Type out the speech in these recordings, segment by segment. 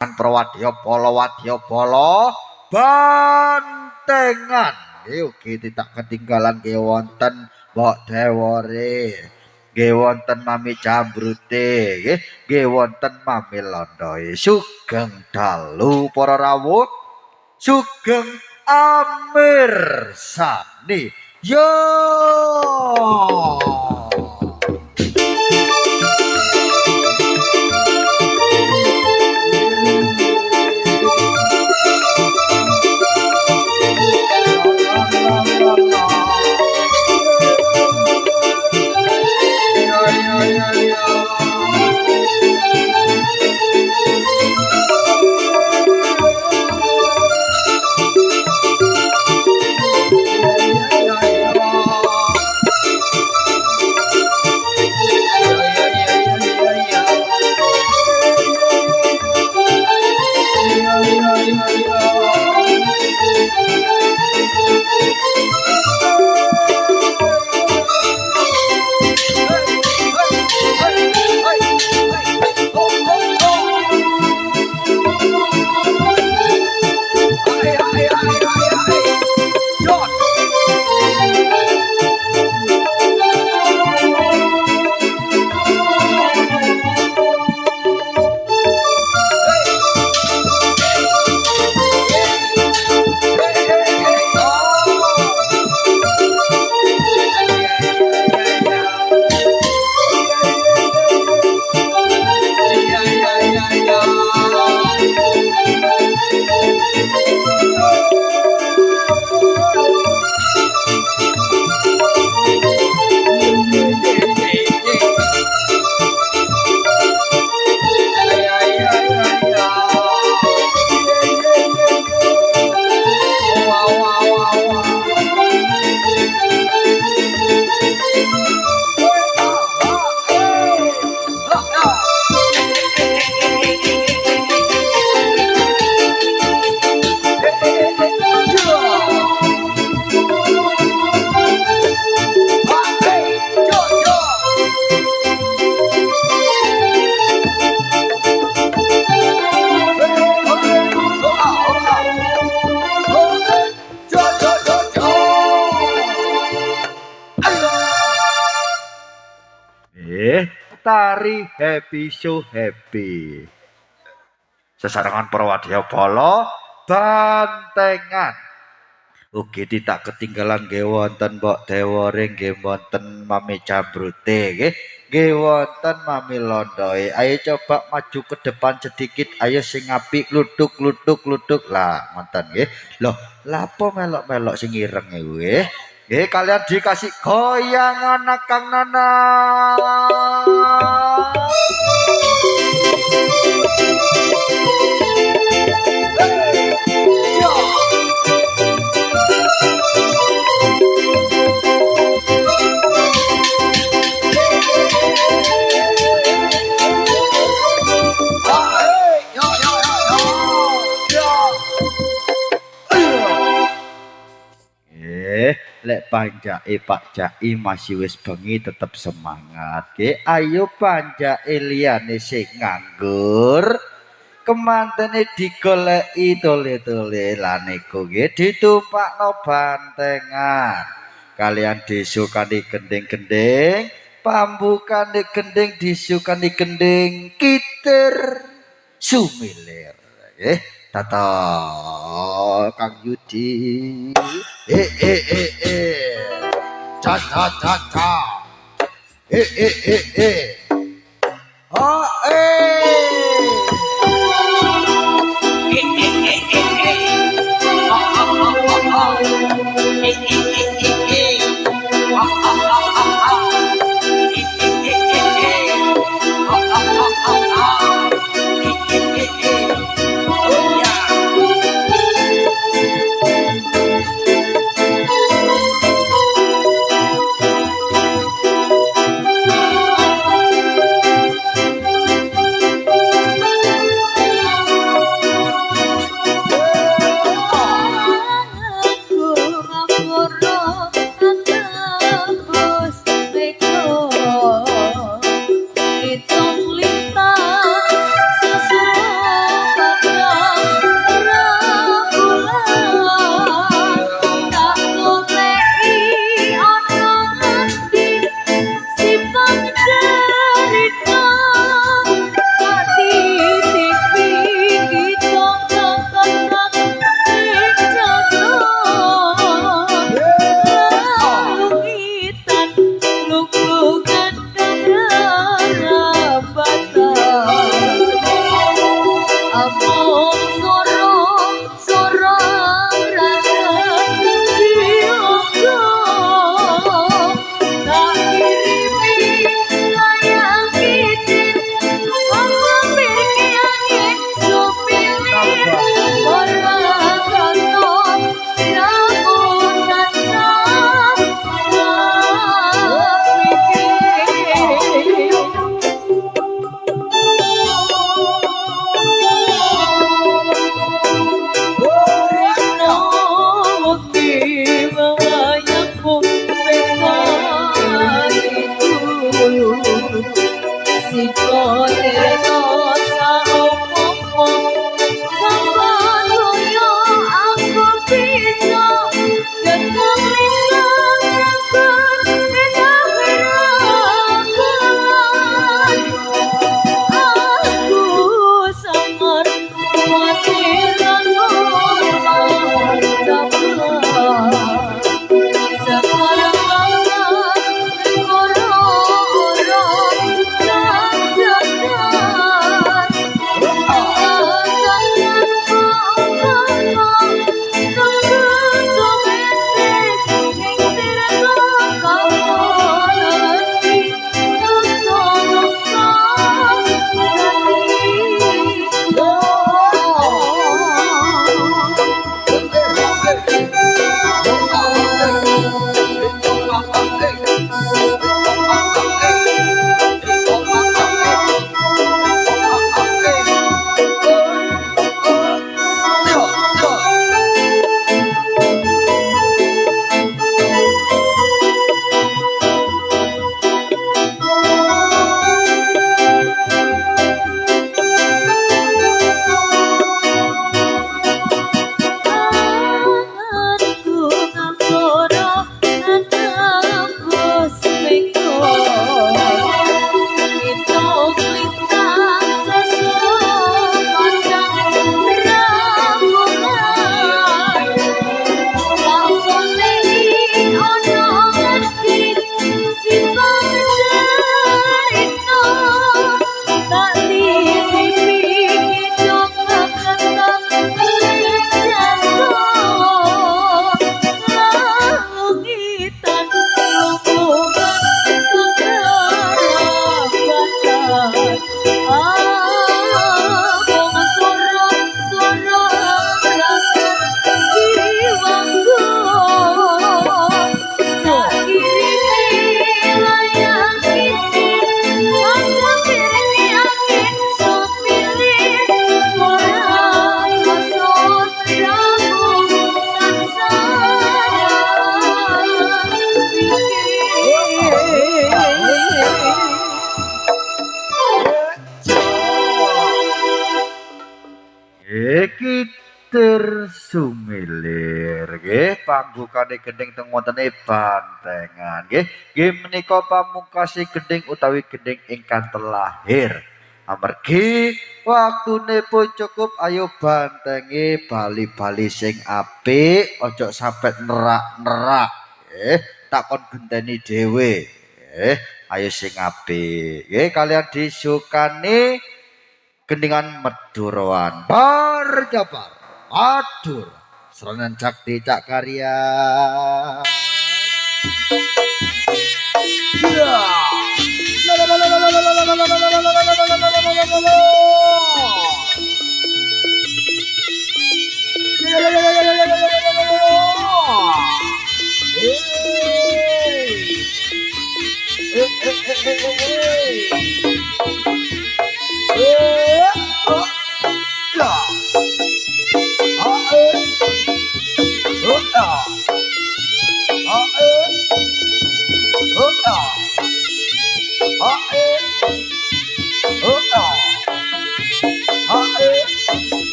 Wadya Bala bantengan. Ugi tidak ketinggalan nggih wonten Mbok Dewore. Nggih wonten Mami Jambrute, nggih wonten Mami Londoe. Sugeng dalu para rawuh. Sugeng amirsani. Yo. Tari happy so happy. Sesarengan para wadya bala bantengan. Ugi tidak ketinggalan nggih wonten Mbok Dewore, nggih wonten Mami Jambrute, nggih wonten Mami Londoe. Ayo coba maju ke depan sedikit. Ayo sing apik luduk. Lah ngoten nggih. Loh, lapo melok-melok sing ireng nggih. Nggih kalian dikasih goyangan Kang Nana. Lek panjake Pak Jai masih wis bengi tetep semangat. Ayo panjake liyane sing nganggur kemantene digoleki tole-tole lan niku nggih ditumpakno bantengan. Kalian disukani gending-gending, pambukane gending disukani gending kiter sumilir. Tata Kang Yudi. Cha cha cha cha. Oh Iki tersumilir nggih panggukane gending teng wontene bantengan nggih. Nggih menika pamungkasi gending utawi gending ingkang telahir. Amargi waktune pun cukup ayo bantengi bali-bali sing apik aja sampe nerak-nerak. Takon genteni dhewe. Ayo sing apik. Nggih kalian disukani gendingan Madurawan Barjabar Madur serangan Cakti Cak Karya.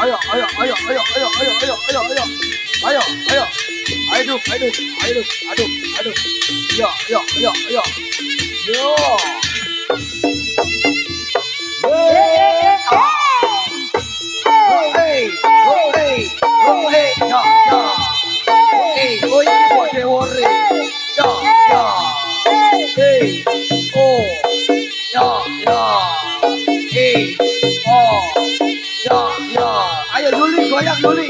ayo, ayo, ayo, ayo, ayo, ayo, ayo, ayo, ayo, ayo, ayo, aduh, aduh, aduh, aduh, aduh, yo, yo, yo, yo, yo, hey, oh, hey, oh, hey, ya, ya, oh, hey, oh, ini buat teori, ya, ya, hey, oh, ya, ya, hey, oh, ya, ya, ayo Yuli, goyang Yuli,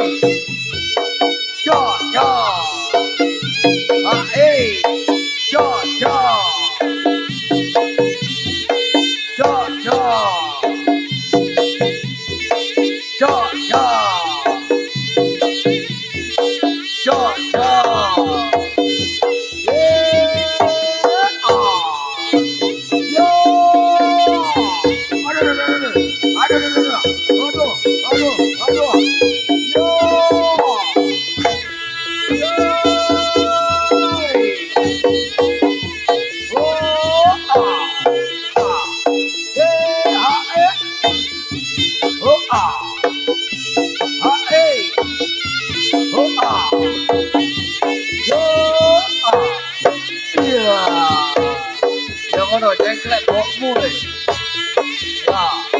ya, ya, ah, hey, ya, ya, ya, ya, ya, ya, ya, ya, yeah, ah. Yo! Aduh, aduh, aduh, aduh. Aduh, aduh, aduh, aduh. Aduh, aduh, aduh. Yo! Yoi! Oh, ah, ah. Eh, ha, eh. Oh, ah. Ha, eh. Oh, ah. Yo, ah. Iya. Yang ngono, jengklek bokmu, eh. Ya.